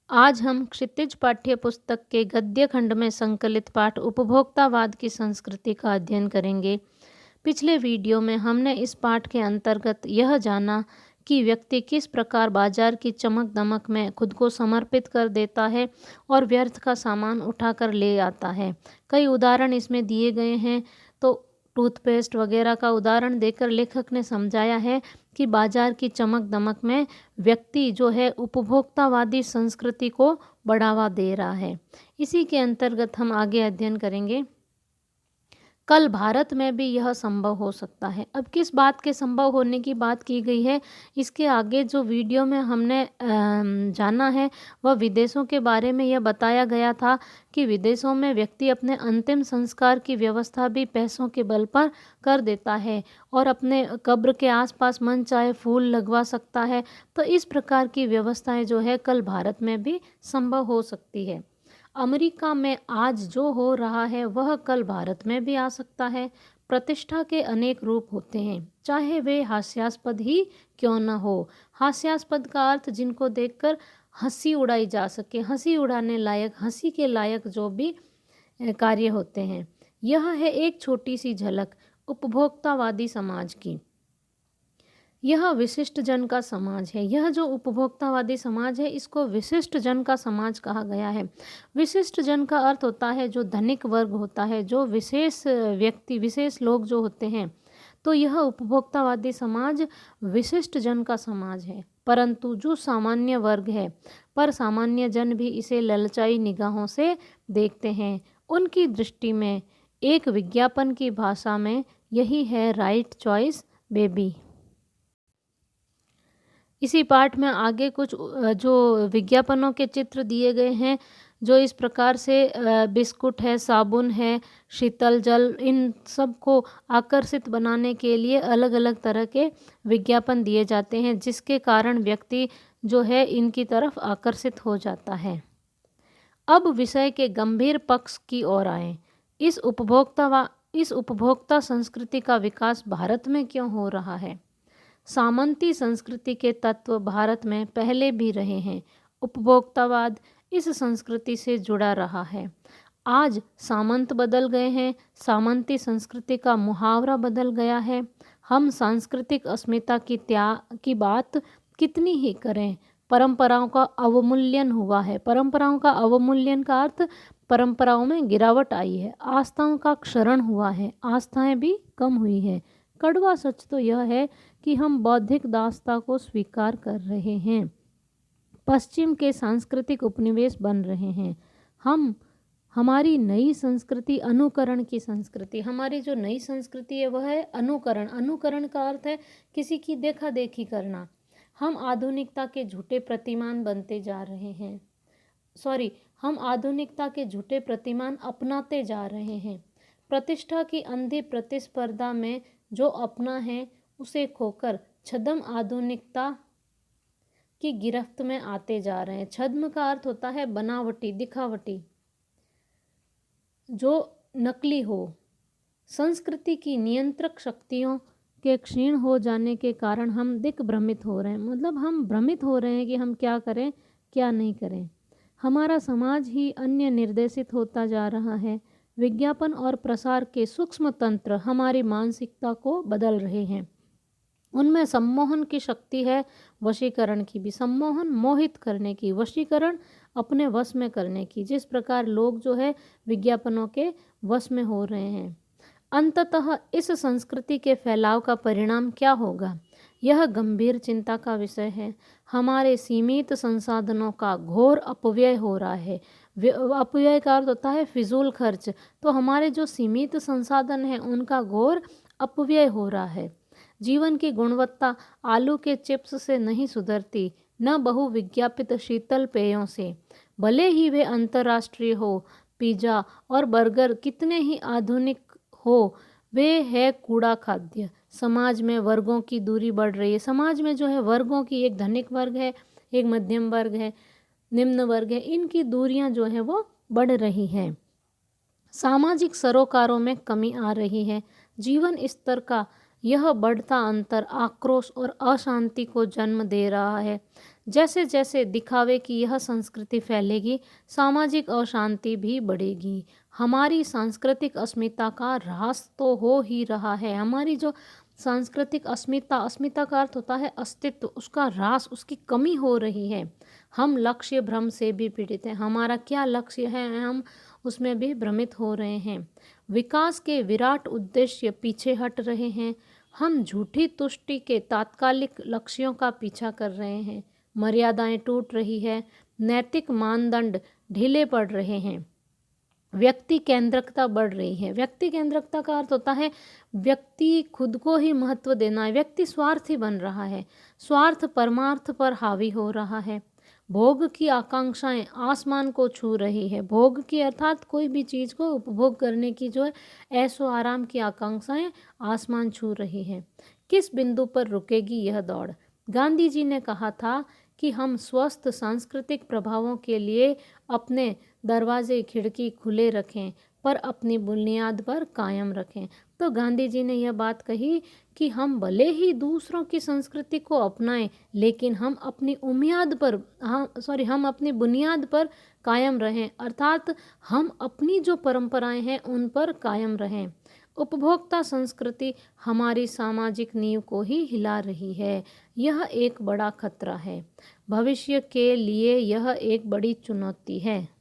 आज हम क्षितिज पाठ्य पुस्तक के गद्य खंड में संकलित पाठ उपभोक्तावाद की संस्कृति का अध्ययन करेंगे। पिछले वीडियो में हमने इस पाठ के अंतर्गत यह जाना कि व्यक्ति किस प्रकार बाजार की चमक दमक में खुद को समर्पित कर देता है और व्यर्थ का सामान उठाकर ले आता है। कई उदाहरण इसमें दिए गए हैं। तो टूथपेस्ट वगैरह का उदाहरण देकर लेखक ने समझाया है कि बाजार की चमक दमक में व्यक्ति जो है उपभोक्तावादी संस्कृति को बढ़ावा दे रहा है। इसी के अंतर्गत हम आगे अध्ययन करेंगे। कल भारत में भी यह संभव हो सकता है। अब किस बात के संभव होने की बात की गई है, इसके आगे जो वीडियो में हमने जाना है वह विदेशों के बारे में यह बताया गया था कि विदेशों में व्यक्ति अपने अंतिम संस्कार की व्यवस्था भी पैसों के बल पर कर देता है और अपने कब्र के आसपास मन चाहे फूल लगवा सकता है। तो इस प्रकार की व्यवस्थाएं जो है कल भारत में भी संभव हो सकती है। अमेरिका में आज जो हो रहा है वह कल भारत में भी आ सकता है। प्रतिष्ठा के अनेक रूप होते हैं, चाहे वे हास्यास्पद ही क्यों न हो। हास्यास्पद का अर्थ जिनको देखकर हंसी उड़ाई जा सके, हंसी उड़ाने लायक, हंसी के लायक जो भी कार्य होते हैं। यह है एक छोटी सी झलक उपभोक्तावादी समाज की। यह विशिष्ट जन का समाज है। यह जो उपभोक्तावादी समाज है इसको विशिष्ट जन का समाज कहा गया है। विशिष्ट जन का अर्थ होता है जो धनिक वर्ग होता है, जो विशेष व्यक्ति, विशेष लोग जो होते हैं। तो यह उपभोक्तावादी समाज विशिष्ट जन का समाज है। परंतु जो सामान्य वर्ग है, पर सामान्य जन भी इसे ललचाई निगाहों से देखते हैं। उनकी दृष्टि में एक विज्ञापन की भाषा में यही है राइट चॉइस बेबी। इसी पाठ में आगे कुछ जो विज्ञापनों के चित्र दिए गए हैं, जो इस प्रकार से बिस्कुट है, साबुन है, शीतल जल, इन सब को आकर्षित बनाने के लिए अलग अलग तरह के विज्ञापन दिए जाते हैं, जिसके कारण व्यक्ति जो है इनकी तरफ आकर्षित हो जाता है। अब विषय के गंभीर पक्ष की ओर आए। इस उपभोक्ता संस्कृति का विकास भारत में क्यों हो रहा है? सामंती संस्कृति के तत्व भारत में पहले भी रहे हैं। उपभोक्तावाद इस संस्कृति से जुड़ा रहा है। आज सामंत बदल गए हैं, सामंती संस्कृति का मुहावरा बदल गया है। हम सांस्कृतिक अस्मिता की बात कितनी ही करें, परंपराओं का अवमूल्यन हुआ है। परंपराओं का अवमूल्यन का अर्थ परंपराओं में गिरावट आई है। आस्थाओं का क्षरण हुआ है, आस्थाएं भी कम हुई है। कड़वा सच तो यह है कि हम बौद्धिक दासता को स्वीकार कर रहे हैं, पश्चिम के सांस्कृतिक उपनिवेश बन रहे हैं। हमारी नई संस्कृति अनुकरण की संस्कृति। हमारी जो नई संस्कृति है वह है अनुकरण। अनुकरण का अर्थ है किसी की देखा देखी करना। हम आधुनिकता के झूठे प्रतिमान बनते जा रहे हैं। हम आधुनिकता के झूठे प्रतिमान अपनाते जा रहे हैं। प्रतिष्ठा की अंधी प्रतिस्पर्धा में जो अपना है उसे खोकर छद्म आधुनिकता की गिरफ्त में आते जा रहे हैं। छद्म का अर्थ होता है बनावटी, दिखावटी, जो नकली हो। संस्कृति की नियंत्रक शक्तियों के क्षीण हो जाने के कारण हम दिग्भ्रमित हो रहे हैं। मतलब हम भ्रमित हो रहे हैं कि हम क्या करें, क्या नहीं करें। हमारा समाज ही अन्य निर्देशित होता जा रहा है। विज्ञापन और प्रसार के सूक्ष्म तंत्र हमारी मानसिकता को बदल रहे हैं। उनमें सम्मोहन की शक्ति है, वशीकरण की भी। सम्मोहन मोहित करने की, वशीकरण अपने वश में करने की। जिस प्रकार लोग जो है विज्ञापनों के वश में हो रहे हैं। अंततः इस संस्कृति के फैलाव का परिणाम क्या होगा, यह गंभीर चिंता का विषय है। हमारे सीमित संसाधनों का घोर अपव्यय हो रहा है। अपव्यय का अर्थ होता है फिजूल खर्च। तो हमारे जो सीमित संसाधन हैं उनका घोर अपव्यय हो रहा है। जीवन की गुणवत्ता आलू के चिप्स से नहीं सुधरती, न बहुविज्ञापित शीतल पेयों से, भले ही वे अंतर्राष्ट्रीय हो। पिज्जा और बर्गर कितने ही आधुनिक हो, वे है कूड़ा खाद्य। समाज में वर्गों की दूरी बढ़ रही है। समाज में जो है वर्गों की, एक धनिक वर्ग है, एक मध्यम वर्ग है, निम्न वर्ग है, इनकी दूरियां जो है वो बढ़ रही हैं। सामाजिक सरोकारों में कमी आ रही है। जीवन स्तर का यह बढ़ता अंतर आक्रोश और अशांति को जन्म दे रहा है। जैसे जैसे दिखावे की यह संस्कृति फैलेगी, सामाजिक अशांति भी बढ़ेगी। हमारी सांस्कृतिक अस्मिता का ह्रास तो हो ही रहा है। हमारी जो सांस्कृतिक अस्मिता, अस्मिता का अर्थ होता है अस्तित्व, उसका ह्रास, उसकी कमी हो रही है। हम लक्ष्य भ्रम से भी पीड़ित हैं। हमारा क्या लक्ष्य है, हम उसमें भी भ्रमित हो रहे हैं। विकास के विराट उद्देश्य पीछे हट रहे हैं। हम झूठी तुष्टि के तात्कालिक लक्ष्यों का पीछा कर रहे हैं। मर्यादाएं टूट रही है, नैतिक मानदंड ढीले पड़ रहे हैं, व्यक्ति केंद्रकता बढ़ रही है। व्यक्ति केंद्रकता का अर्थ होता है व्यक्ति खुद को ही महत्व देना है। व्यक्ति स्वार्थी बन रहा है, स्वार्थ परमार्थ पर हावी हो रहा है। भोग की आकांक्षाएं आसमान को छू रही है। भोग की अर्थात कोई भी चीज़ को उपभोग करने की जो है ऐशो आराम की आकांक्षाएं आसमान छू रही है। किस बिंदु पर रुकेगी यह दौड़? गांधी जी ने कहा था कि हम स्वस्थ सांस्कृतिक प्रभावों के लिए अपने दरवाजे खिड़की खुले रखें, पर अपनी बुनियाद पर कायम रखें। तो गांधी जी ने यह बात कही कि हम भले ही दूसरों की संस्कृति को अपनाएं, लेकिन हम अपनी हम अपनी बुनियाद पर कायम रहें, अर्थात हम अपनी जो परंपराएं हैं उन पर कायम रहें। उपभोक्ता संस्कृति हमारी सामाजिक नींव को ही हिला रही है। यह एक बड़ा खतरा है। भविष्य के लिए यह एक बड़ी चुनौती है।